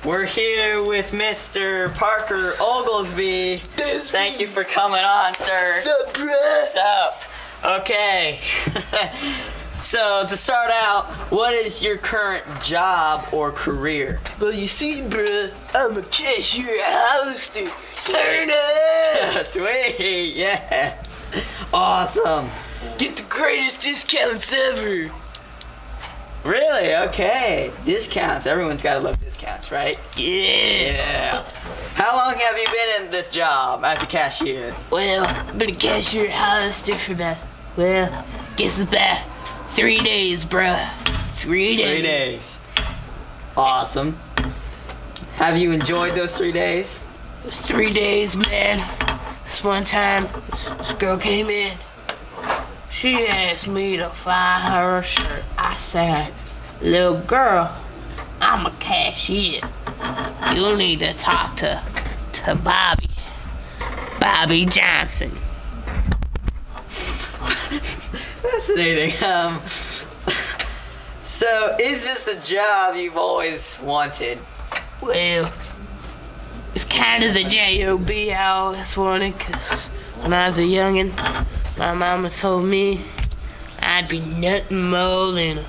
We're here with Mr. Parker Oglesby. Thank you for coming on, sir. Sup, bruh? Sup? Okay. So, to start out, what is your current job or career? Well, you see, bruh, I'm a cashier at Hollister. Turn up! Sweet, yeah. Awesome. Get the greatest discounts ever. Really? Okay. Discounts. Everyone's got to love discounts, right? Yeah. How long have you been in this job as a cashier? Well, I've been a cashier at Hollister for guess it's about 3 days, bruh. 3 days. 3 days. Awesome. Have you enjoyed those 3 days? It was 3 days, man. This one time, this girl came in. She asked me to find her a shirt. I said, little girl, I'm a cashier. You need to talk to Bobby Johnson. Fascinating. So, is this a job you've always wanted? Well, it's kind of the job I always wanted, because when I was a youngin', my mama told me I'd be nothing more than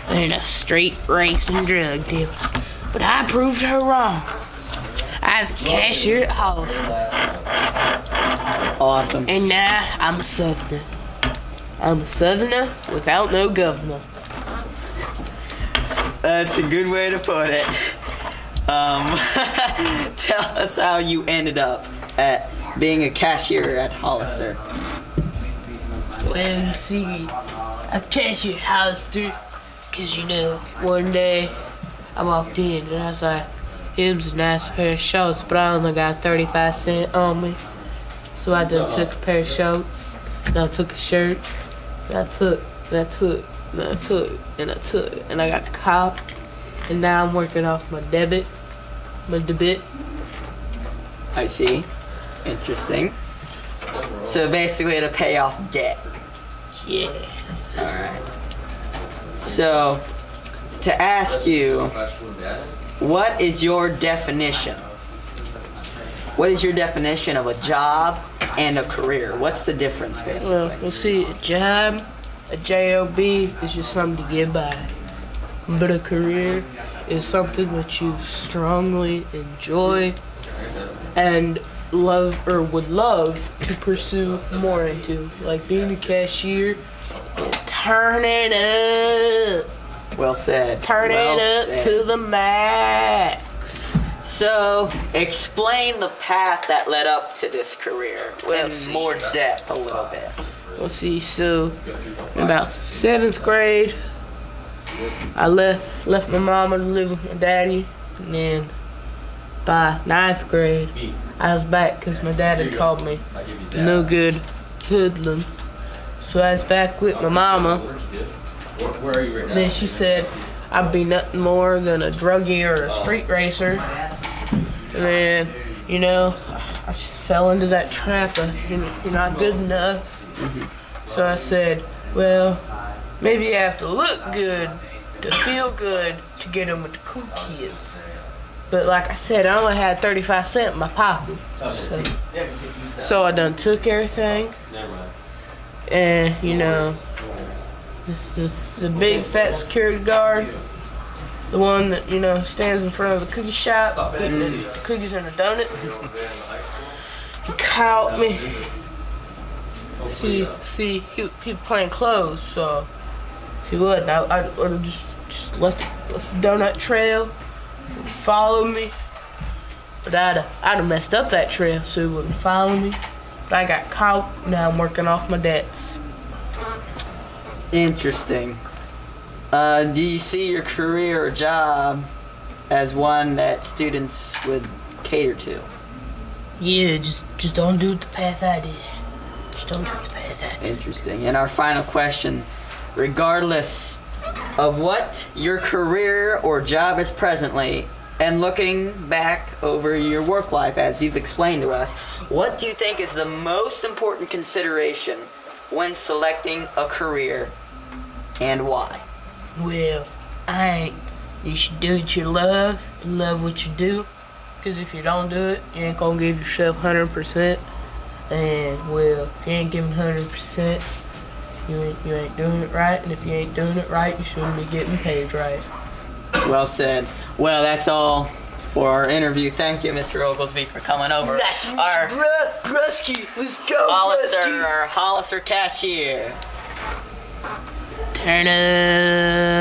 a straight racing drug dealer. But I proved her wrong. I was a cashier at Hollister. Awesome. And now I'm a southerner. I'm a southerner without no governor. That's a good way to put it. Tell us how you ended up at being a cashier at Hollister. Well, you see, I was cashier at Hollister because, one day I walked in and I was like, here's a nice pair of shorts, but I only got 35 cents on me. So I done took a pair of shorts, and I took a shirt, and I took, and I got caught, and now I'm working off my debit. I see. Interesting. So basically to pay off debt. Yeah. Alright. So, to ask you, what is your definition? What is your definition of a job and a career? What's the difference, basically? Well, you see, a job, a job is just something to get by. But a career is something that you strongly enjoy and love or would love to pursue more into. Like being a cashier, turn it up. Well said. Turn well it up said. to the max. So, explain the path that led up to this career in more depth a little bit. We'll see. So, in about 7th grade, I left my mama to live with my daddy, and then by 9th grade, I was back because my dad had called me no good hoodlum. So I was back with my mama. And then she said I'd be nothing more than a druggie or a street racer. And then, I just fell into that trap of you're not good enough. So I said, well, maybe you have to look good to feel good to get in with the cool kids. But like I said, I only had 35 cents in my pocket. So I done took everything. And, the big fat security guard, the one that, stands in front of the cookie shop, eating the cookies and the donuts, he caught me. See, he was playing close, so if he would, I would have just left the donut trail, follow me. But I'd have messed up that trail, so he wouldn't follow me. But I got caught, now I'm working off my debts. Interesting. Do you see your career or job as one that students would cater to? Yeah, just don't do it the path I did. Just don't do it the path I did. Interesting. And our final question, regardless of what your career or job is presently, and looking back over your work life as you've explained to us, what do you think is the most important consideration when selecting a career and why? Well, I You should do what you love and love what you do. Because if you don't do it, you ain't gonna give yourself 100%. And, well, if you ain't giving 100%, you ain't doing it right. And if you ain't doing it right, you shouldn't be getting paid right. Well said. Well, that's all for our interview. Thank you, Mr. Oglesby, for coming over. Nice to meet Our you, bro. Brusky, let's go, Hollister, Brusky. our Hollister cashier. Turn up.